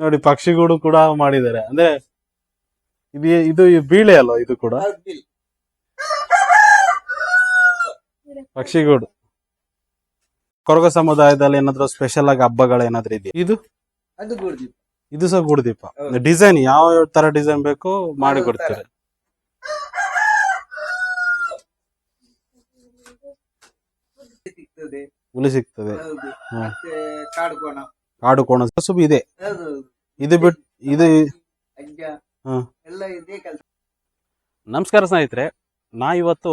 ನೋಡಿ ಪಕ್ಷಿಗೂಡು ಕೂಡ ಮಾಡಿದ್ದಾರೆ. ಅಂದ್ರೆ ಇದು ಬೀಳೆ ಅಲ್ವಾ ಇದು ಕೂಡ ಪಕ್ಷಿಗೂಡು. ಕೊರಗ ಸಮುದಾಯದಲ್ಲಿ ಏನಾದ್ರು ಸ್ಪೆಷಲ್ ಆಗಿ ಹಬ್ಬಗಳು ಏನಾದ್ರು ಇದೆಯಾ? ಇದು ಸಹ ಗೂಡುದೀಪ. ಡಿಸೈನ್ ಯಾವ ತರ ಡಿಸೈನ್ ಬೇಕು ಮಾಡಿ ಕೊಡ್ತೀರಾ? ಹುಲಿ ಸಿಗ್ತದೆ, ಕಾಡು ಕೋಣ ಸುಬ್ ಇದೆ. ಇದು ಬಿಟ್ಟು ಇದು ನಮಸ್ಕಾರ ಸ್ನೇಹಿತರೆ, ನಾ ಇವತ್ತು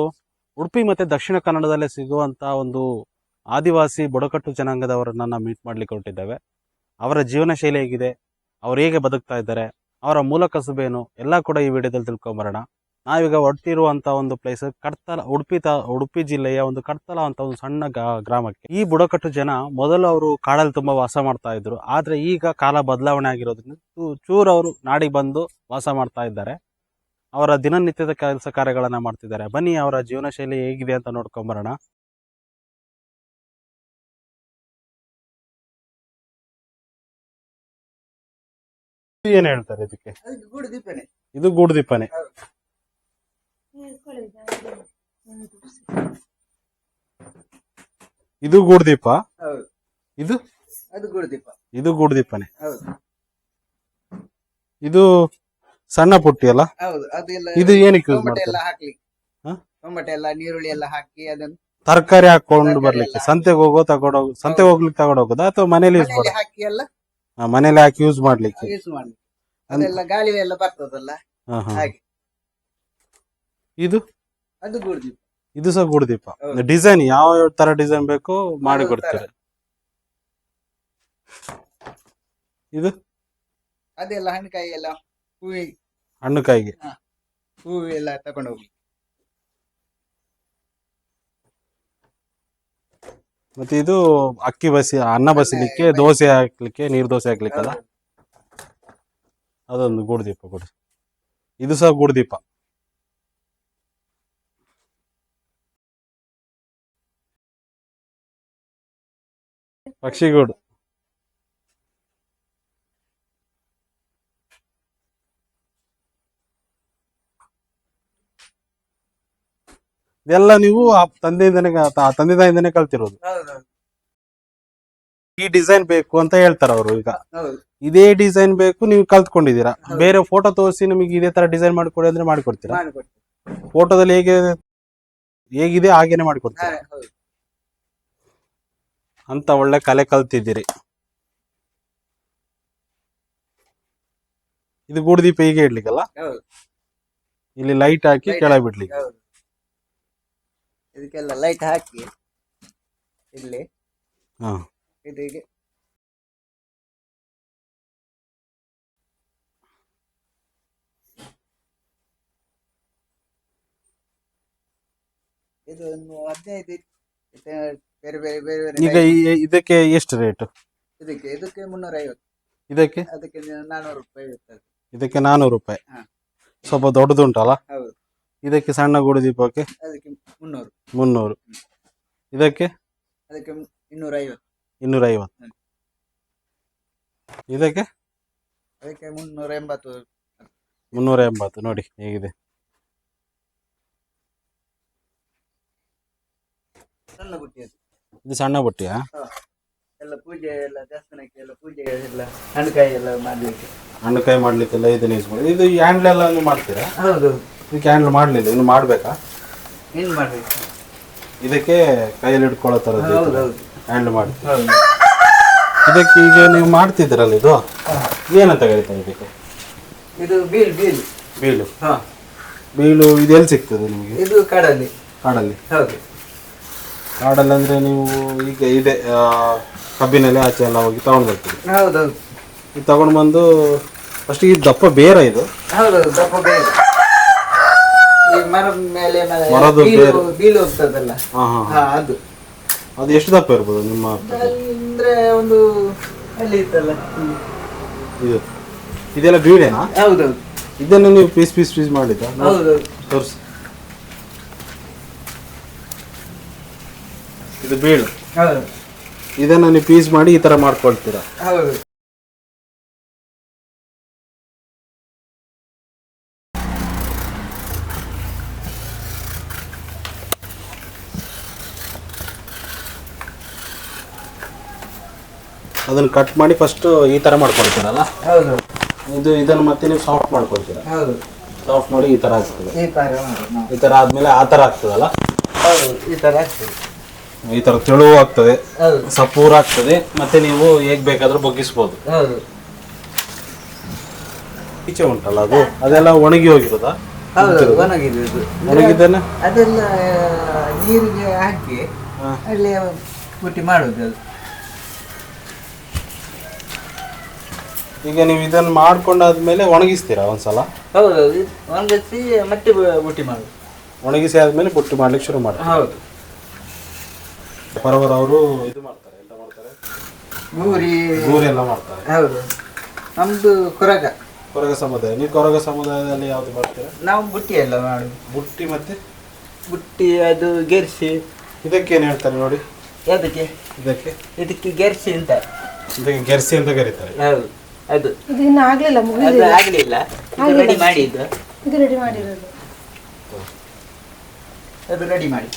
ಉಡುಪಿ ಮತ್ತೆ ದಕ್ಷಿಣ ಕನ್ನಡದಲ್ಲೇ ಸಿಗುವಂತ ಒಂದು ಆದಿವಾಸಿ ಬುಡಕಟ್ಟು ಜನಾಂಗದವರನ್ನ ಮೀಟ್ ಮಾಡ್ಲಿಕ್ಕೆ ಹೊರಟಿದ್ದೇವೆ. ಅವರ ಜೀವನ ಶೈಲಿ ಹೇಗಿದೆ, ಅವ್ರು ಹೇಗೆ ಬದುಕ್ತಾ ಇದ್ದಾರೆ, ಅವರ ಮೂಲ ಕಸುಬೇನು ಎಲ್ಲ ಕೂಡ ಈ ವಿಡಿಯೋದಲ್ಲಿ ತಿಳ್ಕೊಂಬರೋಣ. ನಾವೀಗ ಹೊರಟಿರುವಂತ ಒಂದು ಪ್ಲೇಸ್ ಕಡ್ತಲ, ಉಡುಪಿ ಜಿಲ್ಲೆಯ ಒಂದು ಕಡ್ತಲ ಅಂತ ಒಂದು ಸಣ್ಣ ಗ್ರಾಮಕ್ಕೆ. ಈ ಬುಡಕಟ್ಟು ಜನ ಮೊದಲು ಅವರು ಕಾಡಲ್ಲಿ ತುಂಬಾ ವಾಸ ಮಾಡ್ತಾ ಇದ್ರು. ಆದ್ರೆ ಈಗ ಕಾಲ ಬದಲಾವಣೆ ಆಗಿರೋದ್ರಿಂದ ಚೂರು ಅವರು ನಾಡಿಗೆ ಬಂದು ವಾಸ ಮಾಡ್ತಾ ಇದ್ದಾರೆ. ಅವರ ದಿನನಿತ್ಯದ ಕೆಲಸ ಕಾರ್ಯಗಳನ್ನ ಮಾಡ್ತಿದ್ದಾರೆ. ಬನ್ನಿ ಅವರ ಜೀವನ ಶೈಲಿ ಹೇಗಿದೆ ಅಂತ ನೋಡ್ಕೊಂಬರೋಣ. ಏನ್ ಹೇಳ್ತಾರೆ ಇದಕ್ಕೆ? ಇದು ಗೂಡುದೀಪನೆ. ಇದು ಗೂಡುದೀಪ, ಇದು ಇದು ಗೂಡುದೀಪನೆ. ಇದು ಸಣ್ಣ ಪುಟ್ಟಿ ಅಲ್ಲ? ಇದು ಏನಕ್ಕೆ ಯೂಸ್ ಮಾಡ್ತಾರೆ? ನೀರುಳ್ಳಿ ಎಲ್ಲ ಹಾಕಿ ಅದನ್ನು ತರಕಾರಿ ಹಾಕೊಂಡು ಬರ್ಲಿಕ್ಕೆ ಸಂತೆಗೆ ಹೋಗ್ಲಿಕ್ಕೆ ತಗೊಂಡೋಗೋದಾ ಅಥವಾ ಮನೇಲಿ ಯೂಸ್ ಮಾಡಿ? ಹಾಕಿ ಎಲ್ಲ ಮನೇಲಿ ಹಾಕಿ ಯೂಸ್ ಮಾಡ್ಲಿಕ್ಕೆ. ಅದೆಲ್ಲ ಗಾಳಿ ಎಲ್ಲ ಬರ್ತದಲ್ಲ ಹಾಗೆ. ಇದು ಅದು ಗೂಡುದೀಪ. ಇದು ಸಹ ಗೂಡುದೀಪ. ಡಿಸೈನ್ ಯಾವ ತರ ಡಿಸೈನ್ ಬೇಕು ಮಾಡಿ ಕೊಡ್ತೀರಾ? ಇದು ಅದೆಲ್ಲ ಹಣ್ಣುಕಾಯಿ ಎಲ್ಲ ಹಣ್ಣು ಕಾಯಿಗೆ ಹೂವು ಎಲ್ಲ ತಗೊಂಡು ಹೋಗ್ಲಿ. ಮತ್ತೆ ಇದು ಅಕ್ಕಿ ಅನ್ನ ಬಸಿಲಿಕ್ಕೆ, ದೋಸೆ ಹಾಕ್ಲಿಕ್ಕೆ, ನೀರ್ ದೋಸೆ ಹಾಕ್ಲಿಕ್ಕಲ್ಲ, ಅದೊಂದು ಗೂಡುದೀಪ ಕೊಡಿ. ಇದು ಸಹ ಗೂಡುದೀಪ. ಪಕ್ಷಿಗೂಡು. ಇದೆಲ್ಲ ನೀವು ತಂದೆ ತಾಯಿಂದನೇ ಕಲ್ತಿರೋದು. ಈ ಡಿಸೈನ್ ಬೇಕು ಅಂತ ಹೇಳ್ತಾರ ಅವರು. ಈಗ ಇದೇ ಡಿಸೈನ್ ಬೇಕು ನೀವು ಕಲ್ತ್ಕೊಂಡಿದ್ದೀರಾ. ಬೇರೆ ಫೋಟೋ ತೋರಿಸಿ ನಿಮಗೆ ಇದೇ ತರ ಡಿಸೈನ್ ಮಾಡಿಕೊಡಿ ಅಂದ್ರೆ ಮಾಡಿಕೊಡ್ತೀರಾ? ಫೋಟೋದಲ್ಲಿ ಹೇಗಿದೆ ಹಾಗೇನೆ ಮಾಡಿಕೊಡ್ತೀರಾ ಅಂತ ಒಳ್ಳೆ ಕಲೆ ಕಲ್ತಿದ್ದೀರಿ. ಇದು ಗೂಡುದೀಪ ಹೀಗೆ ಇಡ್ಲಿಕ್ಕಲ್ಲ, ಇಲ್ಲಿ ಲೈಟ್ ಹಾಕಿ ಕೆಳಗೆ ಬಿಡ್ಲಿಕ್ಕೆ. ಇದಕ್ಕೆಲ್ಲ ಲೈಟ್ ಹಾಕಿ ಇಲ್ಲಿ ಇದೀಗೆ ಇದು 15 ಬೇರೆ ಬೇರೆ ಬೇರೆ ಬೇರೆ. ಈಗ ಇದಕ್ಕೆ ಎಷ್ಟು ರೇಟ್? ಇದಕ್ಕೆ 350. ಇದಕ್ಕೆ 400 ರೂಪಾಯಿ ಇರ್ತದೆ. ಇದಕ್ಕೆ 400 ರೂಪಾಯಿ. ಸ್ವಲ್ಪ ದೊಡ್ಡದುಂಟಲ್ಲ? ಹೌದು. ಇದಕ್ಕೆ ಸಣ್ಣ ಗೂಡುದೀಪಕ್ಕೆ ಅದಕ್ಕೆ 300. ಇದಕ್ಕೆ 250. ಇದಕ್ಕೆ 380. ನೋಡಿ ಹೇಗಿದೆ. ಸಣ್ಣ ಬುಟ್ಟಿ. ಇದು ಸಣ್ಣ ಬುಟ್ಟಿಯಾ? ಎಲ್ಲ ಪೂಜೆ ಎಲ್ಲ ದೇವಸ್ಥಾನಕ್ಕೆ ಎಲ್ಲ ಪೂಜೆ ಎಲ್ಲ ಹಣ್ಣುಕಾಯಿ ಎಲ್ಲ ಮಾಡ್ಲಿಕ್ಕೆಲ್ಲ ಇದನ್ನ ಯೂಸ್ ಮಾಡಿ. ಇದು ಹ್ಯಾಂಡ್ಲ್ ಎಲ್ಲ ಮಾಡ್ತೀರಾ? ಹೌದು. ಇದಕ್ಕೆ ಹ್ಯಾಂಡ್ಲ್ ಮಾಡ್ಲಿಲ್ಲ, ಇನ್ನು ಮಾಡ್ಬೇಕಾ? ಏನ್ ಮಾಡ್ಬೇಕು? ಇದಕ್ಕೆ ಕೈಯಲ್ಲಿ ಹಿಡ್ಕೊಳ್ಳೋ ತರದ್ದು ಹ್ಯಾಂಡ್ಲ್ ಮಾಡಿ. ಇದಕ್ಕೆ ಈಗ ನೀವು ಮಾಡ್ತಿದ್ದೀರಲ್ಲ, ಇದು ಏನಂತ ಹೇಳ್ತಾರೆ ಇದಕ್ಕೆ? ಇದು ಬೀಳು. ಇದು ಎಲ್ಲಿ ಸಿಗ್ತದೆ ನಿಮಗೆ? ಇದು ಕಾಡಲ್ಲಿ. ಹೌದು. ಕಾಡಲ್ಲಿ ಅಂದ್ರೆ ನೀವು ಈಗ ಇದೆ ಕಬ್ಬಿನಲ್ಲಿ ಆಚೆ ಎಲ್ಲ ಹೋಗಿ ತಗೊಂಡ್ ಬರ್ತೀವಿ. ಹೌದೌದು. ಇದು ತಗೊಂಡ್ ಬಂದು ಫಸ್ಟ್ ಈ ದಪ್ಪ ಬೇರ ಇದು. ಹೌದೌದು, ದಪ್ಪ ಬೇರ. ಈ ಮರದ ಮೇಲೆ ಬೀಳು ಹೋಗ್ತದಲ್ಲ, ಅದು ಎಷ್ಟು ದಪ್ಪ ಇರ್ಬೋದು ನಿಮ್ಮ? ಅಂದ್ರೆ ಒಂದು ಅಲ್ಲಿ ಇತ್ತಲ್ಲ ಇದೆಲ್ಲ ಬೀಳೇನಾ? ಹೌದೌದು. ಇದನ್ನು ನೀವು ಪೀಸ್ ಮಾಡಿದ್ದ? ಹೌದೌದು. ತೋರಿಸಿ. ಇದು ಬೀಳು. ಇದನ್ನ ನೀವು ಪೀಸ್ ಮಾಡಿ ಈ ತರ ಮಾಡ್ಕೊಳ್ತೀರಾ? ಹೌದು. ಅದನ್ನ ಕಟ್ ಮಾಡಿ ಫಸ್ಟ್ ಈ ತರ ಮಾಡ್ಕೊಳ್ತೀರಲ್ಲ. ಹೌದು ಇದನ್ನು ಮತ್ತೆ ನೀವು ಸಾಫ್ಟ್ ಮಾಡ್ಕೊಳ್ತೀರಾ. ಹೌದು ಸಾಫ್ಟ್ ಮಾಡಿ ಈ ತರ ಆಗ್ತದೆ. ಈ ತರ ಮಾಡುದು ನಾವು. ಈ ತರ ಆದ್ಮೇಲೆ ಆ ತರ ಆಗ್ತದಲ್ಲ. ಹೌದು ಈ ತರ ಆಗ್ತದೆ. ಈ ತರ ತೆಳುವು ಆಗ್ತದೆ, ಹೌದು ಸಪೂರ ಆಗ್ತದೆ, ಮತ್ತೆ ನೀವು ಹೇಗ್ ಬೇಕಾದ್ರೂ ಬಗ್ಗಿಸ್ಬೋದು. ಹೌದು ಈಚೆ ಉಂಟಲ್ಲ ಅದು ಅದೆಲ್ಲ ಒಣಗಿ ಹೋಗಿರೋದಾ? ಹೌದು ಒಣಗಿದೆ ಇದು. ಒಣಗಿದ್ದೇನೆ ಅದೆಲ್ಲ ನೀರಿಗೆ ಹಾಕಿ ಅಲ್ಲಿ ಬುಟ್ಟಿ ಮಾಡುದು ಅದು. ಈಗ ನೀವು ಇದನ್ನ ಮಾಡ್ಕೊಂಡಾದ್ಮೇಲೆ ಒಣಗಿಸ್ತೀರಾ ಒಂದ್ಸಲ? ಹೌದು ಒಣಗಿಸಿ ಮತ್ತೆ ಬುಟ್ಟಿ ಮಾಡುದು. ಒಣಗಿಸಿ ಆದ್ಮೇಲೆ ಬುಟ್ಟಿ ಮಾಡ್ಲಿಕ್ಕೆ ಶುರು ಮಾಡ್ತಾರೆ. ಹೌದು ಪರವರ ಅವರು ಇದು ಮಾಡ್ತಾರೆ, ಎಂತ ಮಾಡ್ತಾರೆ, ಗೂರಿ ಗೂರಿ ಎಲ್ಲ ಮಾಡ್ತಾರೆ. ಹೌದು ನಮ್ದು ಕೊರಗ. ಕೊರಗ ಸಮುದಾಯ. ನೀವು ಕೊರಗ ಸಮುದಾಯದಲ್ಲಿ ಯಾವ್ದು ಮಾಡ್ತೀರಾ? ನಾವು ಬುಟ್ಟಿ ಎಲ್ಲ ಮಾಡುದು. ಬುಟ್ಟಿ ಮತ್ತೆ ಬುಟ್ಟಿ ಅದು ಗೆರ್ಸಿ. ಇದಕ್ಕೇನು ಹೇಳ್ತಾರೆ ನೋಡಿ? ಯಾವುದಕ್ಕೆ? ಇದಕ್ಕೆ ಇದಕ್ಕೆ ಗೆರ್ಸಿ ಅಂತ. ಇದಕ್ಕೆ ಗೆರ್ಸಿ ಅಂತ ಕರೀತಾರೆ. ಹೌದು ಅದು ಇದು ಇನ್ನು ಆಗ್ಲಿಲ್ಲ, ಅದು ಮುಗಿದಿಲ್ಲ. ಆಗ್ಲಿಲ್ಲ. ಇದು ರೆಡಿ ಮಾಡಿದ್ದು. ಇದು ರೆಡಿ ಮಾಡಿರೋದು. ಅದು ರೆಡಿ ಮಾಡಿ.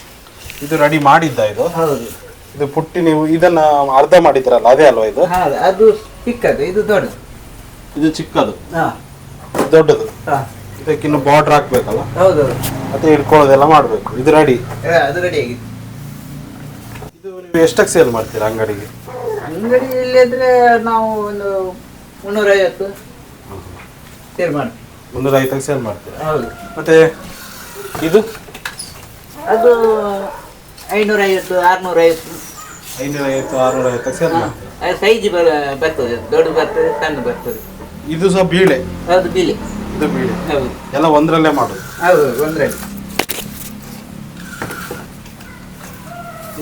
ಇದು ರೆಡಿ ಮಾಡಿದ್ದ ಇದು? ಹೌದು ಇದು ಪುಟ್ಟಿ ನೀವು ಇದನ್ನ ಅರ್ಧ ಮಾಡಿದ್ರಲ್ಲ ಅದೇ ಅಲ್ವಾ ಇದು? ಹೌದು ಅದು ಚಿಕ್ಕದು, ಇದು ದೊಡ್ಡದು. ಇದು ಚಿಕ್ಕದು, ಹಾ ಇದು ದೊಡ್ಡದು. ಹಾ ಇದಕ್ಕಿನ್ನು ಬಾರ್ಡರ್ ಹಾಕ್ಬೇಕಲ್ಲ, ಹೌದು ಮತ್ತೆ ಇಟ್ಕೊಳ್ಳೋದೆಲ್ಲ ಮಾಡ್ಬೇಕು. ಇದು ರೆಡಿ. ಅದು ರೆಡಿ ಆಗಿದೆ. ಇದು ನೀವು ಎಷ್ಟಕ್ಕೆ ಸೇಲ್ ಮಾಡ್ತೀರಾ ಅಂಗಡಿಗೆ? ಅಂಗಡಿಯಲ್ಲಿ ಇದ್ರೆ ನಾವು ಒಂದು 350 ಸೇಲ್ ಮಾಡ್ತೀವಿ. 350ಕ್ಕೆ ಸೇಲ್ ಮಾಡ್ತೀರಾ? ಹೌದು ಮತ್ತೆ ಇದು ಅದು 550 650. 550 650ಕ್ಕೆ ಸೇಲ್ ಮಾಡ್ತೀರಾ? ಅದು ಸೈಜ್ ಬರ್ತದೆ, ದೊಡ್ಡ ಬರ್ತದೆ, ಸಣ್ಣ ಬರ್ತದೆ. ಇದು ಸಹ ಬೀಳೆ? ಹೌದು ಬೀಲೆ. ಇದು ಬೀಳೆ ಹೌದು ಎಲ್ಲ ಒಂದ್ರಲ್ಲೇ ಮಾಡೋದು? ಹೌದು ಒಂದ್ರಲ್ಲಿ.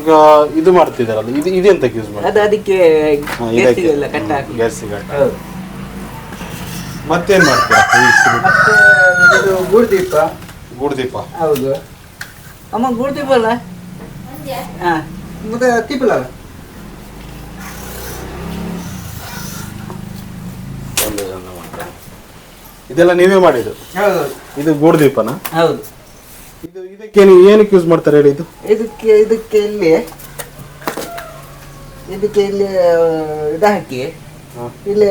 ಈಗ ಇದು ಮಾಡ್ತಿದಾರಲ್ಲ, ಇದು ಇದೆಂತಕ್ಕೆ ಯೂಸ್ ಮಾಡಿ? ಅದು ಅದಕ್ಕೆ ಗೆರ್ಸಿಗೆಲ್ಲ ಕಟ್ಟ ಹಾಕಿ. ಗೆರ್ಸಿಗೆ. ಹೌದು ಮತ್ತೇನ್ ಮಾಡ್ತೀರಾ? ಮತ್ತೆ ಇದು ಗೂಡ್ದೀಪ. ಗೂಡ್ದೀಪ? ಹೌದು ಅಮ್ಮ ಗೂಡ್ದೀಪ ಅಲ್ಲ? ಹಾ ಮತ್ತೆ ತಿಪ್ಪಲ ಅಲ್ಲ? ಇದೆಲ್ಲ ನೀವೇ ಮಾಡಿದ್ದು? ಹೌದು ಇದು ಗೂಡ್ದೀಪನ? ಹೌದು. ಇದು ಇದಕ್ಕೆ ಏನಕ್ಕೆ ಯೂಸ್ ಮಾಡ್ತಾರೆ ಹೇಳಿ? ಇದು ಇದಕ್ಕೆ ಇಲ್ಲಿ ಇದು ಹಾಕಿ ಇಲ್ಲಿ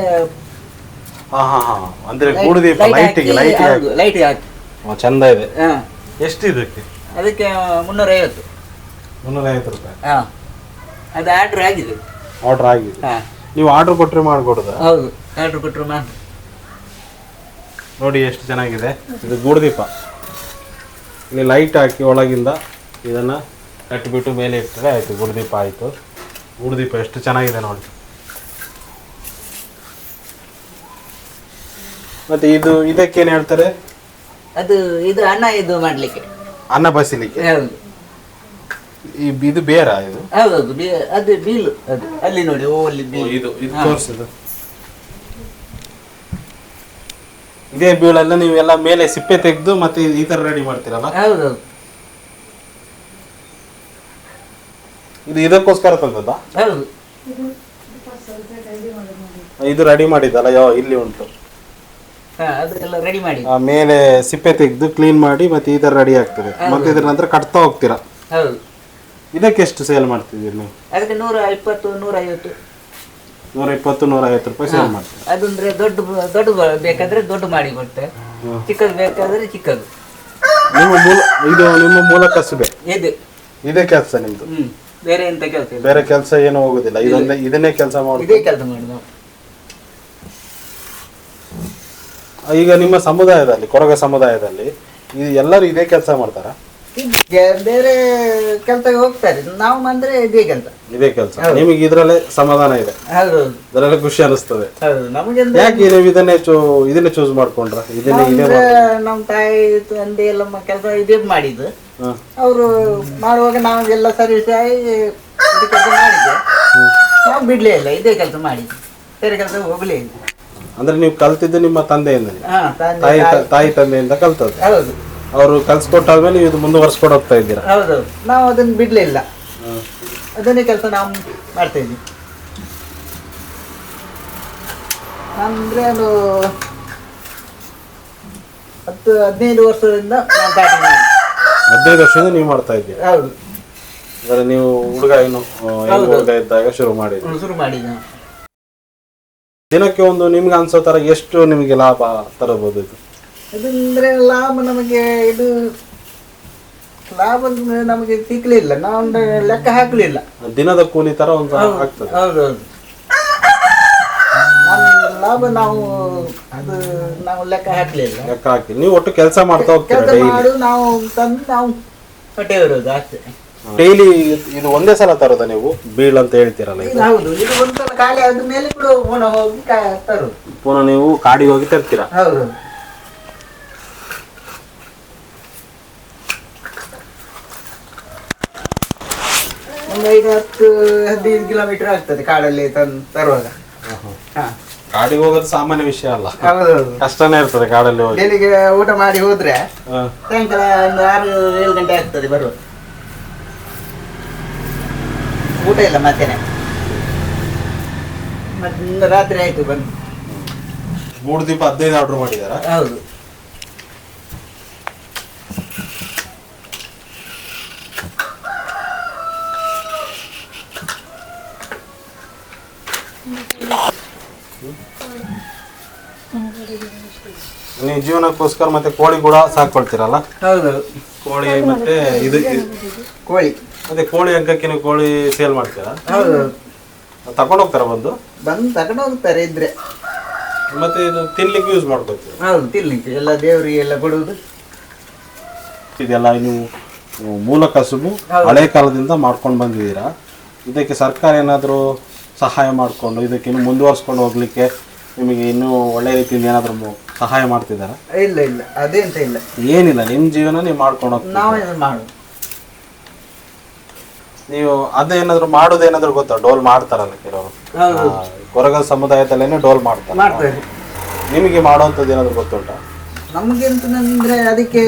ಹಾ ಹಾ ಹಾ, ಅಂದ್ರೆ ಗೂಡ್ದೀಪ ಲೈಟಿಗೆ ಲೈಟ್ ಹಾಕಿ. ಚಂದ ಇದೆ. ಹಾ ಎಷ್ಟು ಇದಕ್ಕೆ? ಅದಕ್ಕೆ 350. 350 ರೂಪಾಯಿ. ಹಾ ಅದು ಆರ್ಡರ್ ಆಗಿದೆ. ಆರ್ಡರ್ ಆಗಿದೆ? ಹಾ ನೀವು ಆರ್ಡರ್ ಕೊಟ್ಟರೆ ಮಾಡ್ಕೊಡುದಾ? ಹೌದು ಆರ್ಡರ್ ಕೊಟ್ಟರು ಮಾಡಿ. ನೋಡಿ ಎಷ್ಟು ಚೆನ್ನಾಗಿದೆ ಇದು ಗೂಡ್ದೀಪ. ಇಲ್ಲಿ ಲೈಟ್ ಹಾಕಿ ಒಳಗಿಂದ ಇದನ್ನ ಕಟ್ಟಿಬಿಟ್ಟು ಮೇಲೆ ಇಟ್ಟರೆ ಆಯ್ತು, ಗೂಡ್ದೀಪ ಆಯ್ತು. ಗೂಡ್ದೀಪ ಎಷ್ಟು ಚೆನ್ನಾಗಿದೆ ನೋಡಿ. ಮತ್ತೆ ಇದಕ್ಕೇನು ಹೇಳ್ತಾರೆ? ಇದು ಅನ್ನ ಇದು ಮಾಡ್ಲಿಕ್ಕೆ, ಅನ್ನ ಬಸಿಲಿಕ್ಕೆ. ಹೌದು ಇದು ಬೇರ ಇದು? ಹೌದೌದು ಅದು ಬೀಲು. ಅದು ಅಲ್ಲಿ ನೋಡಿ, ಅಲ್ಲಿ ಬೀಲು. ಇದು ತೋರಿಸಿದ್ದು ಇದೇ ಬೀಳೆಲ್ಲ ನೀವೆಲ್ಲ ಮೇಲೆ ಸಿಪ್ಪೆ ತೆಗೆದು ಮತ್ತೆ ಈ ತರ ರೆಡಿ ಮಾಡ್ತೀರಲ್ಲ? ಹೌದೌದು ಇದು ಇದಕ್ಕೋಸ್ಕರ ತಂದದ್ದಾ? ಹೌದು ಇದು ರೆಡಿ ಮಾಡಿದ್ದಲ್ಲ? ಇಲ್ಲಿ ಉಂಟು. ಅದೆಲ್ಲ ರೆಡಿ ಮಾಡಿ ಮೇಲೆ ಸಿಪ್ಪೆ ತೆಗೆದು ಕ್ಲೀನ್ ಮಾಡಿ ಮತ್ತೆ ಈ ತರ ರೆಡಿ ಆಗ್ತದೆ. ಮತ್ತೆ ಇದ್ರ ನಂತರ ಕಟ್ತಾ ಹೋಗ್ತೀರಾ? ಹೌದು. ಇದಕ್ಕೆ ಎಷ್ಟು ಸೇಲ್ ಮಾಡ್ತಿದ್ದೀರಿ ನೀವು? ಅದಕ್ಕೆ 120 150. 120 150 ರೂಪಾಯಿ ಸೇಲ್ ಮಾಡ್ತೀವಿ. ಅದಂದ್ರೆ ದೊಡ್ಡ ಬೇಕಾದ್ರೆ ದೊಡ್ಡ ಮಾಡಿ ಕೊಡ್ತೆ, ಚಿಕ್ಕದು ಬೇಕಾದ್ರೆ ಚಿಕ್ಕದು. ನಿಮ್ಮ ಮೂಲ ಕಸುಬೆ ಇದೇ ಕೆಲಸ ನಿಮ್ದು? ಬೇರೆ ಎಂತ ಕೆಲಸ ಇಲ್ಲ. ಬೇರೆ ಕೆಲಸ ಏನು ಹೋಗುದಿಲ್ಲ, ಇದನ್ನೇ ಕೆಲಸ ಮಾಡಿ? ಇದೇ ಕೆಲಸ ಮಾಡಿ ನಾವು. ಈಗ ನಿಮ್ಮ ಸಮುದಾಯದಲ್ಲಿ, ಕೊರಗ ಸಮುದಾಯದಲ್ಲಿ ಎಲ್ಲರೂ ಇದೇ ಕೆಲಸ ಮಾಡ್ತಾರ? ಬೇರೆ ಕೆಲ್ಸಕ್ಕೆ ಹೋಗ್ತಾರೆ, ನಾವು ಅಂದ್ರೆ ಇದೇ ಕೆಲಸ. ಇದೇ ಕೆಲಸ. ನಿಮಗೆ ಇದ್ರಲ್ಲೇ ಸಮಾಧಾನ ಇದೆ? ಹೌದು, ಇದರಲ್ಲೇ ಖುಷಿ ಅನಿಸ್ತದೆ. ಹೌದು ನಮಗೆ. ಯಾಕೆ ನೀವು ಇದನ್ನೇ ಚೂಸ್ ಮಾಡ್ಕೊಂಡ್ರ? ನಮ್ಮ ತಾಯಿ ತಂದೆ ಎಲ್ಲ ಕೆಲಸ ಇದೇ ಮಾಡಿದ್ದು. ಅವರು ಮಾಡುವಾಗ ನಾವೆಲ್ಲ ಸರ್ವಿಸ್ ಆಗಿ ಕೆಲಸ ಮಾಡಿದ್ದೆ. ನಾವು ಬಿಡ್ಲೇ ಇಲ್ಲ, ಇದೇ ಕೆಲಸ ಮಾಡಿದ್ವಿ, ಬೇರೆ ಕೆಲಸ ಹೋಗ್ಲೇ ಇಲ್ಲ. ಅಂದ್ರೆ ನೀವು ಕಲ್ತಿದ್ದು ನಿಮ್ಮ ತಂದೆಯಿಂದ? ತಾಯಿ ತಂದೆಯಿಂದ ಕಲ್ತದ್ದು? ಹೌದು. ಅವರು ಕಲ್ಸ್ಕೊಟ್ಟಾದ್ಮೇಲೆ ನೀವು ಇದು ಮುಂದುವರ್ಸ್ಕೊಂಡು ಹೋಗ್ತಾ ಇದ್ದೀರಾ? ಹೌದೌದು, ನಾವು ಅದನ್ನ ಬಿಡ್ಲೇ ಇಲ್ಲ, ಅದನ್ನೇ ಕೆಲಸ ನಾವು ಮಾಡ್ತಾ ಇದ್ವಿ. ಅಂದ್ರೆ ಅದು 10-15 ವರ್ಷದಿಂದ 15 ವರ್ಷದಿಂದ ನೀವು ಮಾಡ್ತಾ ಇದ್ದೀರಾ? ಹೌದು. ಅಂದ್ರೆ ನೀವು ಹುಡುಗ ಇದ್ದಾಗ ಶುರು ಮಾಡಿದ್ರಿ? ಶುರು ಮಾಡಿದ್ವಿ. ದಿನಕ್ಕೆ ಒಂದು ನಿಮ್ಗೆ ಅನ್ಸೋ ತರ ಎಷ್ಟು ನಿಮಗೆ ಲಾಭ ತರಬಹುದು ಇದು? ಅದಂದ್ರೆ ಲಾಭ ನಮಗೆ ಇದು ಲಾಭ ನಮಗೆ ಸಿಗ್ಲಿಲ್ಲ, ನಾವು ಲೆಕ್ಕ ಹಾಕ್ಲಿಲ್ಲ. ದಿನದ ಕೂಲಿ ತರ ಒಂದು ಆಗ್ತದೆ. ಹೌದೌದು, ಲಾಭ ನಾವು ಅದು ನಾವು ಲೆಕ್ಕ ಹಾಕ್ಲಿಲ್ಲ. ಲೆಕ್ಕ ಹಾಕಿ ನೀವು ಒಟ್ಟು ಕೆಲಸ ಮಾಡ್ತಾ ಹೋಗ್ತೀರಾ ಕೆಲಸ ಡೈಲಿ? ಮಾಡು ನಾವು ತಂದು ನಾವು ಹೊಟ್ಟೆ ಇರೋದು ಅಷ್ಟೇ. ಡೈಲಿ ಇದು ಒಂದೇ ಸಲ ತರೋದ ನೀವು ಬೀಳ್ ಅಂತ ಹೇಳ್ತೀರಲ್ಲ ಇದು? ಇದು ಹೌದು, ಇದು ಒಂದ್ಸಲ ಖಾಲಿ ಆದ ಮೇಲೆ ಕೂಡ ಪುನಃ ಹೋಗಿ ತರುದು. ಪುನಃ ನೀವು ಕಾಡಿಗೆ ಹೋಗಿ ತರ್ತೀರಾ? ಹೌದು, ಒಂದು 5-10-15 ಕಿಲೋಮೀಟರ್ ಆಗ್ತದೆ ಕಾಡಲ್ಲಿ ತರುವಾಗ. ಹಾ, ಕಾಡಿಗೆ ಹೋಗೋದು ಸಾಮಾನ್ಯ ವಿಷಯ ಅಲ್ಲ, ಹೌದೌದು. ಕಷ್ಟನೇ ಇರ್ತದೆ ಕಾಡಲ್ಲಿ ಹೋಗಿ. ಬೆಳಿಗ್ಗೆ ಊಟ ಮಾಡಿ ಹೋದ್ರೆ ಹಾ. ಸಾಯಂಕಾಲ ಒಂದು 6-7 ಗಂಟೆ ಆಗ್ತದೆ ಬರುವ. ಊಟ ಇಲ್ಲ ಮಧ್ಯಾಹ್ನ, ಮತ್ತೆ ರಾತ್ರಿ ಆಯ್ತು ಬಂದು. 3 ದೀಪ 15 ಆರ್ಡರ್ ಮಾಡಿದಾರ? ಹೌದು, ನೀವು ಜೀವನಕ್ಕೋಸ್ಕರ ಮತ್ತೆ ಕೋಳಿ ಕೂಡ ಸಾಕೊಳ್ತೀರಲ್ಲ? ಹೌದು. ಕೋಳಿ ಮತ್ತೆ ಇದು ಕೋಳಿ, ಮತ್ತೆ ಕೋಳಿ ಅಂಕಕ್ಕೆ ನೀವು ಕೋಳಿ ಸೇಲ್ ಮಾಡ್ತೀರಾ? ಹೌದು, ತಗೊಂಡು ಹೋಗ್ತಾರ ಬಂದು ತಗೊಂಡು ಹೋಗ್ತಾರೆ ಇದ್ರೆ. ಮತ್ತೆ ಇದು ತಿನ್ಲಿಕ್ಕೆ ಯೂಸ್ ಮಾಡ್ಕೊತೀರಾ? ಹೌದು, ತಿನ್ಲಿಕ್ಕೆ ಎಲ್ಲ ದೇವರಿಗೆ ಎಲ್ಲ ಕೊಡುವುದು. ಇದೆಲ್ಲ ನೀವು ಮೂಲ ಕಸುಬು ಹಳೆ ಕಾಲದಿಂದ ಮಾಡ್ಕೊಂಡು ಬಂದಿದ್ದೀರಾ. ಇದಕ್ಕೆ ಸರ್ಕಾರ ಏನಾದರೂ ಸಹಾಯ ಮಾಡಿಕೊಂಡು ಇದಕ್ಕೆ ಇನ್ನು ಮುಂದುವರ್ಸ್ಕೊಂಡು ಹೋಗ್ಲಿಕ್ಕೆ ನಿಮಗೆ ಇನ್ನೂ ಒಳ್ಳೆ ರೀತಿಯಿಂದ ಏನಾದರೂ ಸಹಾಯ ಮಾಡ್ತಿದ್ದಾರಾ? ಇಲ್ಲ ಇಲ್ಲ, ಅದೇಂತ ಇಲ್ಲ, ಏನಿಲ್ಲ, ನಿಮ್ಮ ಜೀವನ ನೀವು ಮಾಡ್ಕೊಂಡು ಹೋಗ್ತೀರಾ. ನಾವೇ ಮಾಡುದು. ನೀವು ಅದೇನಾದ್ರು ಮಾಡೋದೇನಾದ್ರು ಗೊತ್ತಾ? ಡೋಲ್ ಮಾಡ್ತಾರಲ್ಲ ಕೆಲವರು, ಹೌದು, ಕೊರಗ ಸಮುದಾಯದಲ್ಲೇನೆ ಡೋಲ್ ಮಾಡ್ತಾರೆ. ಮಾಡ್ತಾರೆ. ನಿಮಗೆ ಮಾಡುವಂಥದ್ದು ಏನಾದ್ರು ಗೊತ್ತುಂಟಾ? ನಮ್ಗೆ ಎಂತಂದ್ರೆ ಅದಕ್ಕೆ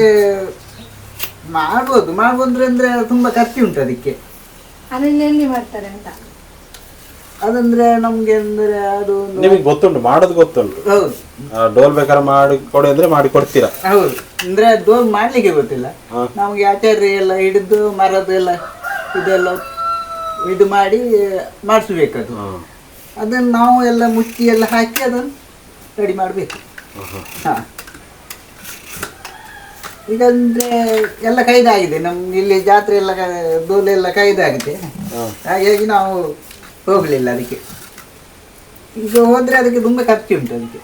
ಮಾಡ್ಬೋದು ಅಂದ್ರೆ ತುಂಬಾ ಖರ್ಚು ಉಂಟು ಅದಕ್ಕೆ. ಅದನ್ನ ಎಲ್ಲಿ ಮಾಡ್ತಾರೆ ಅಂತ? ಅದಂದ್ರೆ ನಮ್ಗೆ ಅಂದ್ರೆ ಅದು ನಿಮಗೆ ಗೊತ್ತುಂಟು, ಮಾಡೋದು ಗೊತ್ತುಂಟು. ಹೌದು ಡೋಲ್ ಬೇಕಾದ್ರೆ ಮಾಡಿ ಕೊಡಿ ಅಂದ್ರೆ ಮಾಡಿ ಕೊಡ್ತೀರಾ? ಹೌದು, ಅಂದ್ರೆ ಡೋಲ್ ಮಾಡ್ಲಿಕ್ಕೆ ಗೊತ್ತಿಲ್ಲ ನಮ್ಗೆ. ಆಚಾರ್ಯ ಎಲ್ಲ ಹಿಡಿದು ಮರದ್ದು ಎಲ್ಲ ಇದೆಲ್ಲ ಇದು ಮಾಡಿ ಮಾಡಿಸ್ಬೇಕದು. ಅದನ್ನು ನಾವು ಎಲ್ಲ ಮುಚ್ಚಿ ಎಲ್ಲ ಹಾಕಿ ಅದನ್ನು ರೆಡಿ ಮಾಡಬೇಕು. ಹಾ, ಈಗ ಅಂದ್ರೆ ಎಲ್ಲ ಕೈದಾಗಿದೆ ನಮ್ಗೆ ಇಲ್ಲಿ ಜಾತ್ರೆ ಎಲ್ಲ ಡೋಲೆಲ್ಲ ಕೈದಾಗಿದೆ. ಹಾಗಾಗಿ ನಾವು ಹೋಗ್ಲಿಲ್ಲ ಅದಕ್ಕೆ. ಈಗ ಹೋದ್ರೆ ಅದಕ್ಕೆ ತುಂಬಾ ಖರ್ಚು ಉಂಟು ಅದಕ್ಕೆ.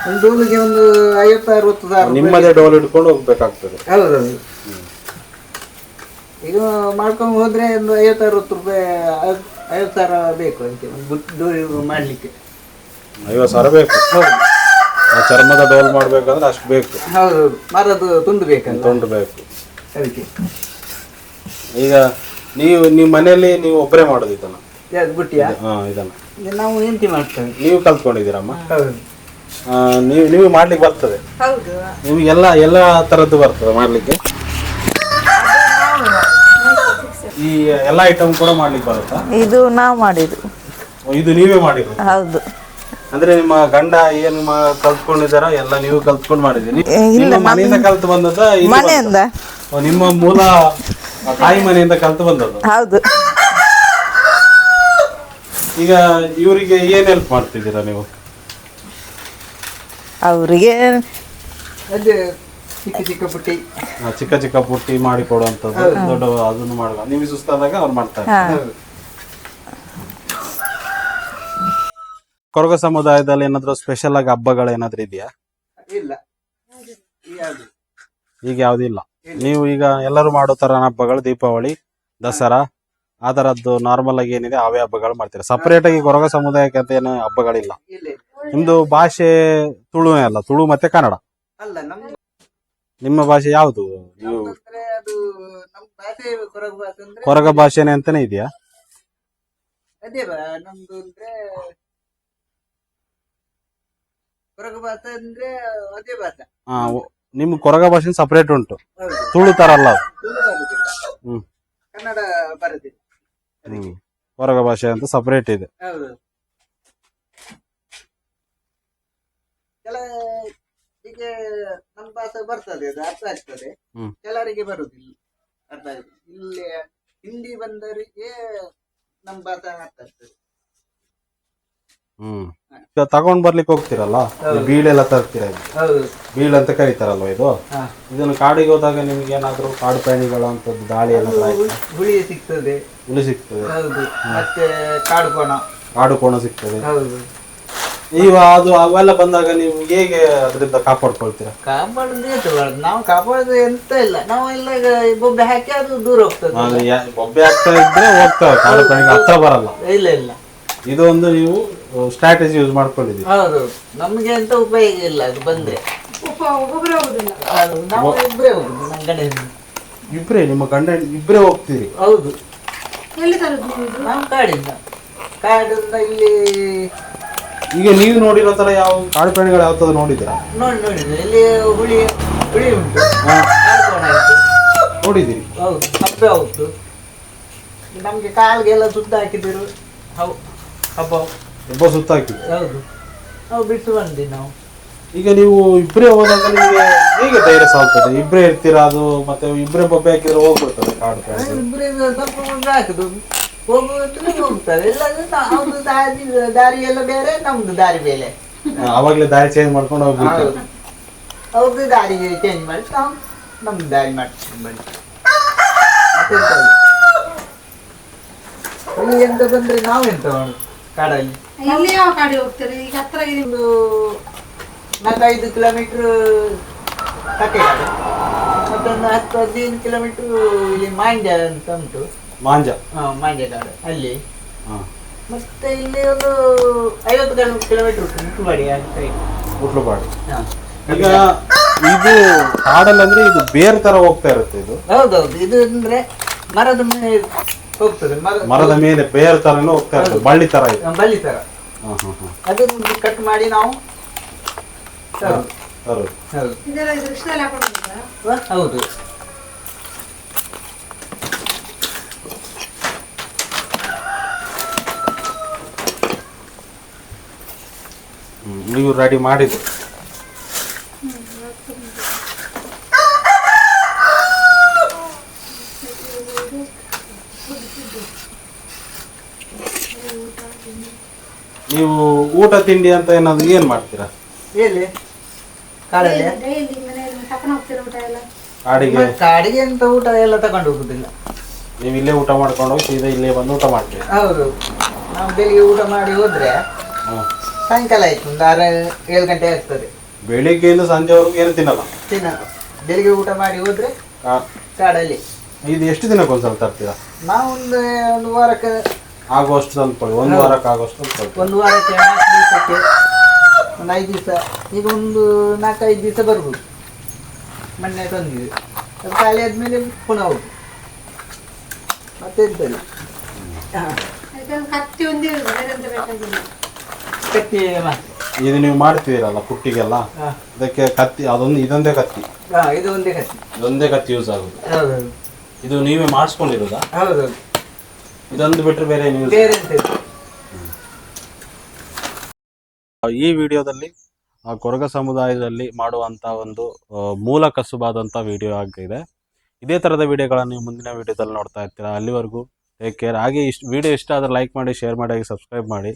ಒಂದು ಡೋಲಿಗೆ ಒಂದು 50-60 ಸಾವಿರ. ನಿಮ್ಮದೇ ಡೋಲ್ ಹಿಡ್ಕೊಂಡು ಹೋಗ್ಬೇಕಾಗ್ತದೆ. ಹೌದೌದು, ಈಗ ಮಾಡ್ಕೊಂಡು ಹೋದ್ರೆ ಒಂದು 50-60 ರೂಪಾಯಿ 50 ಸಾವಿರ ಬೇಕು ಅದಕ್ಕೆ ಒಂದು ಡೋಲಿ ಮಾಡ್ಲಿಕ್ಕೆ. 50 ಸಾವಿರ ಬೇಕು. ಹೌದು, ಚರ್ಮದ ಡೋಲ್ ಮಾಡ್ಬೇಕಂದ್ರೆ ಅಷ್ಟು ಬೇಕು. ಹೌದು, ಮರದ್ದು ತುಂಡು ಬೇಕಲ್ಲ, ತುಂಡು ಬೇಕು ಅದಕ್ಕೆ. ಈಗ ನಿಮ್ಮ ಮನೆಯಲ್ಲಿ ನೀವು ಒಬ್ಬರೇ ಮಾಡೋದು ಇದನ್ನ? ಬುಟ್ಟಿಯಾ? ಇದನ್ನ ನಾವು ಎಂಟಿ ಮಾಡ್ತೇವೆ. ನೀವು ಕಲ್ತ್ಕೊಂಡಿದ್ದೀರಮ್ಮ? ಹೌದು, ನೀವು ಮಾಡ್ಲಿಕ್ಕೆ ಬರ್ತದೆ? ಹೌದು, ನಿಮ್ಗೆ ಎಲ್ಲ ತರದ್ದು ಬರ್ತದೆ ಮಾಡ್ಲಿಕ್ಕೆ? ಈ ಎಲ್ಲ ಐಟಮ್ ಕೂಡ ಮಾಡ್ಲಿಕ್ಕೆ ಬರುತ್ತಾ? ಇದು ನಾವು ಮಾಡಿದ್ದು. ಇದು ನೀವೇ ಮಾಡಿರೋದು? ಹೌದು. ಅಂದ್ರೆ ನಿಮ್ಮ ಗಂಡ ಏನು ಕಲ್ತ್ಕೊಂಡಿದಾರ ಎಲ್ಲ ನೀವು ಕಲ್ತ್ಕೊಂಡು ಮಾಡಿದೀರಿ? ಇಲ್ಲ, ನಿಮ್ಮ ಮನೆಯಿಂದ ಕಲ್ತು ಬಂದದ? ಮನೆಯಿಂದ. ನಿಮ್ಮ ಮೂಲ ತಾಯಿ ಮನೆಯಿಂದ ಕಲ್ತು ಬಂದದ್ದು? ಹೌದು. ಈಗ ಇವರಿಗೆ ಏನ್ ಹೆಲ್ಪ್ ಮಾಡ್ತಿದ್ದೀರಾ ನೀವು? ಅವರಿಗೆ ಅದೇ ಚಿಕ್ಕ ಚಿಕ್ಕ ಪುಟ್ಟಿ, ಚಿಕ್ಕ ಚಿಕ್ಕ ಪುಟ್ಟಿ ಮಾಡಿ ಕೊಡುವಂಥದ್ದು, ದೊಡ್ಡ ಅದನ್ನು ಮಾಡುವ. ನಿಮಗೆ ಸುಸ್ತಾದಾಗ ಅವ್ರು ಮಾಡ್ತಾರೆ. ಕೊರಗ ಸಮುದಾಯದಲ್ಲಿ ಏನಾದ್ರು ಸ್ಪೆಷಲ್ ಆಗಿ ಹಬ್ಬಗಳು ಏನಾದ್ರು ಇದೆಯಾ? ಇಲ್ಲ, ಈಗ ಯಾವ್ದಿಲ್ಲ. ನೀವು ಈಗ ಎಲ್ಲರೂ ಮಾಡೋ ತರ ಹಬ್ಬಗಳು ದೀಪಾವಳಿ, ದಸರಾ ಆ ತರದ್ದು ನಾರ್ಮಲ್ ಆಗಿ ಏನಿದೆ ಅವೇ ಹಬ್ಬಗಳು ಮಾಡ್ತೀರಾ? ಸಪರೇಟ್ ಆಗಿ ಕೊರಗ ಸಮುದಾಯಕ್ಕೆ ಅಂತ ಏನು ಹಬ್ಬಗಳಿಲ್ಲ? ನಿಮ್ದು ಭಾಷೆ ತುಳುನೇ ಅಲ್ಲ? ತುಳು ಮತ್ತೆ ಕನ್ನಡ ಅಲ್ಲ, ನಮ್ದು ನಿಮ್ಮ ಭಾಷೆ ಯಾವುದು? ನೀವು ಅಂದ್ರೆ ಅದು ನಮ್ಮ ಭಾಷೆ ಕೊರಗ ಭಾಷೆ ಅಂದ್ರೆ ಕೊರಗ ಭಾಷೆನೇ ಅಂತಾನೆ ಇದೆಯಾ? ಅದೇ ನಮ್ದು ಅಂದ್ರೆ ಕೊರಗ ಭಾಷೆ ಅಂದ್ರೆ ಅದೇ ಭಾಷೆ. ನಿಮ್ ಕೊರಗ ಭಾಷೆ ಸಪರೇಟ್ ಉಂಟು, ಹೌದು, ತುಳು ತರ ಅಲ್ಲ ಅದು? ತುಳು ಬರುದಿಲ್ಲ, ಹ್ಮ್ ಕನ್ನಡ ಬರುದಿಲ್ಲ. ಕೊರಗ ಭಾಷೆ ಅಂತ ಸಪರೇಟ್ ಇದೆ. ಹೌದು, ಕೆಲ ಈಗ ನಮ್ಮ ಭಾಷೆ ಬರ್ತದೆ, ಅದು ಅರ್ಥ ಆಗ್ತದೆ. ಕೆಲವರಿಗೆ ಬರುದಿಲ್ಲ, ಅರ್ಥ ಆಗುದಿಲ್ಲ. ಇಲ್ಲಿ ಹಿಂದಿ ಬಂದವರಿಗೆ ನಮ್ಮ ಭಾಷೆ ಅರ್ಥ ಆಗ್ತದೆ. ಈಗ ತಗೊಂಡ್ ಬರ್ಲಿಕ್ಕೆ ಹೋಗ್ತಿರಲ್ಲ ಈ ಬೀಳೆಲ್ಲ ತರ್ತೀರ, ಇದು ಹೌದು. ಬೀಳ್ ಅಂತ ಕರೀತಾರಲ್ವ ಇದು. ಹಾ. ಇದನ್ನು ಕಾಡಿಗೆ ಹೋದಾಗ ನಿಮ್ಗೆ ಏನಾದ್ರು ಕಾಡು ಪ್ರಾಣಿಗಳು ಅಂತದ್ದು ದಾಳಿ ಏನಾದ್ರು ಆಯ್ತಾ? ಹುಳಿ ಸಿಗ್ತದೆ. ಹುಲಿ ಸಿಗ್ತದೆ, ಹೌದು. ಮತ್ತೆ ಕಾಡು ಕೋಣ. ಕಾಡು ಕೋಣ ಸಿಗ್ತದೆ. ಹೌದು. ಈಗ ಅದು ಅವೆಲ್ಲ ಬಂದಾಗ ನೀವು ಹೇಗೆ ಅದರಿಂದ ಕಾಪಾಡ್ಕೊಳ್ತೀರಾ? ಕಾಪಾಡುದು ನಾವು ಕಾಪಾಡುದು ಎಂತ ಇಲ್ಲ, ನಾವು ಎಲ್ಲ ಈಗ ಬೊಬ್ಬೆ ಹಾಕಿ ಅದು ದೂರ ಹೋಗ್ತದೆ. ಬೊಬ್ಬೆ ಆಗ್ತಾ ಇದ್ರೆ ಹೋಗ್ತವೆ, ಕಾಡು ಪ್ರಾಣಿಗೆ ಹತ್ರ ಬರಲ್ಲ. ಇಲ್ಲ ಇಲ್ಲ, ಇದು ಒಂದು ನೀವು ಸ್ಟ್ರಾಟಜಿ ಯೂಸ್ ಮಾಡ್ಕೊಂಡಿದ್ದೀರಿ. ಹೌದು. ನಮ್ಗೆ ಎಂತ ಉಪಯೋಗ ಇಲ್ಲ ಅದು ಬಂದ್ರೆ. ಒಬ್ಬೊಬ್ಬರೇ ಹೋಗುದಿಲ್ಲ. ಅದು ನಾವು ಇಬ್ಬರೇ ಹೋಗುದು, ನನ್ನ ಗಂಡ ಹೆಂಡ್ತಿ. ಇಬ್ರೇ, ನಿಮ್ಮ ಗಂಡ ಇಬ್ರೇ ಹೋಗ್ತೀರಿ? ಹೌದು. ಎಲ್ಲಿ ತರುದು ನೀವು? ನಾವು ಕಾಡಿಂದ ಇಲ್ಲಿ ಈಗ ನೀವು ನೋಡಿರೋ ತರ ಯಾವ ಕಾಡು ಪ್ರಾಣಿಗಳು ಯಾವ್ದು ನೋಡಿದ್ದೀರಾ? ನೋಡಿದ್ರೆ ಇಲ್ಲಿ ಹುಳಿ ಹುಳಿ ಉಂಟು, ಹಾ. ಕಾಡು ಕೋಣ ಉಂಟು. ನೋಡಿದ್ದೀರಿ? ಹೌದು. ಹಬ್ಬೆ ಹೌದು. ನಮ್ಗೆ ಕಾಲ್ಗೆಲ್ಲ ಸುತ್ತ ಹಾಕಿದ್ರು ಹಬ್ಬ ಒಬ್ಬ ಸುತ್ತಾಕಿ. ಹೌದು. ನಾವು ಬಿಟ್ಟು ಬಂದ್ವಿ ನಾವು. ಈಗ ನೀವು ಇಬ್ಬರೇ ಹೋದಾಗ ನಿಮಗೆ ಹೇಗೆ ಧೈರ್ಯ ಸಾಲ್ತದೆ? ಇಬ್ಬರೇ ಇರ್ತೀರಾ, ಅದು ಮತ್ತೆ ಇಬ್ಬರೇ ಬೊಬ್ಬೆ ಹಾಕಿದ್ರೆ ಹೋಗ್ಬಿಡ್ತದೆ ಕಾಡು ಪ್ರಾಣಿ. ಇಬ್ಬರೇ ಸ್ವಲ್ಪ ಮುಂದೆ ಹಾಕುದು, ಹೋಗುವಂದ್ರೆ ಹೋಗ್ತಾರೆ. ಇಲ್ಲಾಂದ್ರೆ ಅವ್ರದ್ದು ದಾರಿ ಎಲ್ಲ ಬೇರೆ, ನಮ್ದು ದಾರಿ ಬೇರೆ. ಅವಾಗ್ಲೇ ದಾರಿ ಚೇಂಜ್ ಮಾಡ್ಕೊಂಡು ಹೋಗ್ಬಿಡ್ತಾರೆ. ಹೌದು. ಅವ್ರದ್ದು ದಾರಿ ಚೇಂಜ್ ಮಾಡಿ ನಾವು ನಮ್ದು ದಾರಿ ಮಾಡ್ಕೊಂಡು ಬನ್ನಿ. ಇಲ್ಲಿ ಎಂತ ಬಂದ್ರೆ ನಾವು ಎಂತ ಮಾಡೋದು ಕಾಡಲ್ಲಿ? ಇಲ್ಲಿ ಯಾವ ಕಾಡಿಗೆ ಹೋಗ್ತೀರಿ? ಈಗ ಹತ್ರ ಇದೆ. ಒಂದು 4-5 ಕಿಲೋಮೀಟರ್ ಕಟ್ಟೆಗಾಡು, ಮತ್ತೊಂದು 10-15 ಕಿಲೋಮೀಟರ್ ಇಲ್ಲಿ ಮಾಂಡ್ಯ ಅಂತ ಉಂಟು. ಮಾಂಜ. ಮಾಂಡ್ಯ ಕಾಡು ಅಲ್ಲಿ. ಹಾ. ಮತ್ತೆ ಇಲ್ಲಿ ಒಂದು 50 ಕಿಲೋಮೀಟರ್ ಉಂಟು ಮುಟ್ಟುವಾಡಿ ಅಂತ. ಮುಟ್ಲುಪಾಡು. ಹಾ. ಈಗ ಇದು ಕಾಡಲ್ಲಿ ಅಂದ್ರೆ ಇದು ಬೇರೆ ತರ ಹೋಗ್ತಾ ಇರುತ್ತೆ ಇದು. ಹೌದೌದು. ಇದು ಅಂದ್ರೆ ಮರದ ಮೇಲೆ ಹೋಗ್ತದೆ, ಮರದ ಮೇಲೆ ಬೇರೆ ತರನೇ ಹೋಗ್ತಾ ಇರ್ತದೆ, ಬಳ್ಳಿ ತರ ಇದೆ. ಬಳ್ಳಿ ತರ. ಅದನ್ನು ಕಟ್ ಮಾಡಿ ನಾವು ತರೋದು. ಹೌದು. ಹೌದು. ಇದೆಲ್ಲ ಇಷ್ಟೆಲ್ಲ ಹಾಕೊಂಡು ಹೋಗುದಾ? ಹೌದು. ನೀವು ರೆಡಿ ಮಾಡಿದ್ದು ನೀವು ಊಟ ತಿಂಡಿ ಅಂತ ಏನಾದ್ರು ಏನ್ ಮಾಡ್ತೀರಾ ಎಲ್ಲಿ? ಕಾಡಲ್ಲಿ ಡೈಲಿ ಮನೆಯಲ್ಲಿ ತಕೊಂಡು ಹೋಗ್ತೀರಾ ಊಟ ಎಲ್ಲ? ಕಾಡಿಗೆ? ಕಾಡಿಗೆ ಅಂತ ಊಟ ಎಲ್ಲ ತಗೊಂಡು ಹೋಗುದಿಲ್ಲ. ನೀವು ಇಲ್ಲೇ ಊಟ ಮಾಡ್ಕೊಂಡು ಹೋಗಿ ಸೀದಾ ಇಲ್ಲೇ ಬಂದು ಊಟ ಮಾಡ್ತೀರಿ? ಹೌದು. ನಾವು ಬೆಳಿಗ್ಗೆ ಊಟ ಮಾಡಿ ಹೋದ್ರೆ ಸಾಯಂಕಾಲ ಆಯ್ತು, ಒಂದು 6-7 ಗಂಟೆ ಆಗ್ತದೆ. ಬೆಳಿಗ್ಗೆಯಿಂದ ಸಂಜೆವರೆಗೂ ಏನು ತಿನ್ನಲ್ಲ? ಬೆಳಿಗ್ಗೆ ಊಟ ಮಾಡಿ ಹೋದ್ರೆ ಕಾಡಲ್ಲಿ. ಇದು ಎಷ್ಟು ದಿನಕ್ಕೆ ಒಂದ್ಸಲ ತರ್ತೀರಾ? ನಾವು ಒಂದು ವಾರಕ್ಕೆ ಆಗುವಷ್ಟು ತಂದ್ಕೊಳ್ಳಿ. ಒಂದು ವಾರಕ್ಕೆ ಆಗುವಷ್ಟು ತಂದ್ಕೊಳ್ಳಿ. ಒಂದು ವಾರಕ್ಕೆ 4 ದಿವಸಕ್ಕೆ ಒಂದು 5 ದಿವಸ. ಈಗ ಒಂದು 4-5 ದಿವಸ ಬರ್ಬೋದು. ಮೊನ್ನೆ ತಂದಿದೆ, ಅದು ಖಾಲಿ ಆದ್ಮೇಲೆ ಪುನಃ ಹೋಗುದು. ಮತ್ತೆ ಎಂತಲ್ಲ. ಅದಕ್ಕೊಂದು ಕತ್ತಿ ಒಂದೇ ಇರುದು, ಬೇರೆ ಎಂತ ಬೇಕಾಗಿಲ್ಲ. ಕತ್ತಿ ಮಾತ್ರ. ಇದು ನೀವು ಮಾಡ್ತೀರಲ್ಲ ಪುಟ್ಟಿಗೆಲ್ಲ, ಅದಕ್ಕೆ ಕತ್ತಿ ಅದೊಂದು ಇದೊಂದೇ ಕತ್ತಿ? ಇದು ಒಂದೇ ಕತ್ತಿ. ಇದೊಂದೇ ಕತ್ತಿ ಯೂಸ್ ಆಗುದು? ಹೌದೌದು. ಇದು ನೀವೇ ಮಾಡಿಸ್ಕೊಂಡಿರೋದಾ? ಹೌದೌದು. ಇದೊಂದು ಬಿಟ್ಟರೆ ಬೇರೆ ನೀವು? ಬೇರೆ ಎಂತ ಇಲ್ಲ. ಈ ವಿಡಿಯೋದಲ್ಲಿ ಕೊರಗ ಸಮುದಾಯದಲ್ಲಿ ಮಾಡುವಂತ ಒಂದು ಮೂಲ ಕಸುಬಾದಂತ ವಿಡಿಯೋ ಆಗಿದೆ. ಇದೇ ತರದ ವಿಡಿಯೋಗಳನ್ನು ನೀವು ಮುಂದಿನ ವಿಡಿಯೋದಲ್ಲಿ ನೋಡ್ತಾ ಇರ್ತೀರಾ. ಅಲ್ಲಿವರೆಗೂ ಟೇಕ್ ಕೇರ್. ಹಾಗೆ ವಿಡಿಯೋ ಇಷ್ಟ ಆದ್ರೆ ಲೈಕ್ ಮಾಡಿ, ಶೇರ್ ಮಾಡಿ, ಸಬ್ಸ್ಕ್ರೈಬ್ ಮಾಡಿ.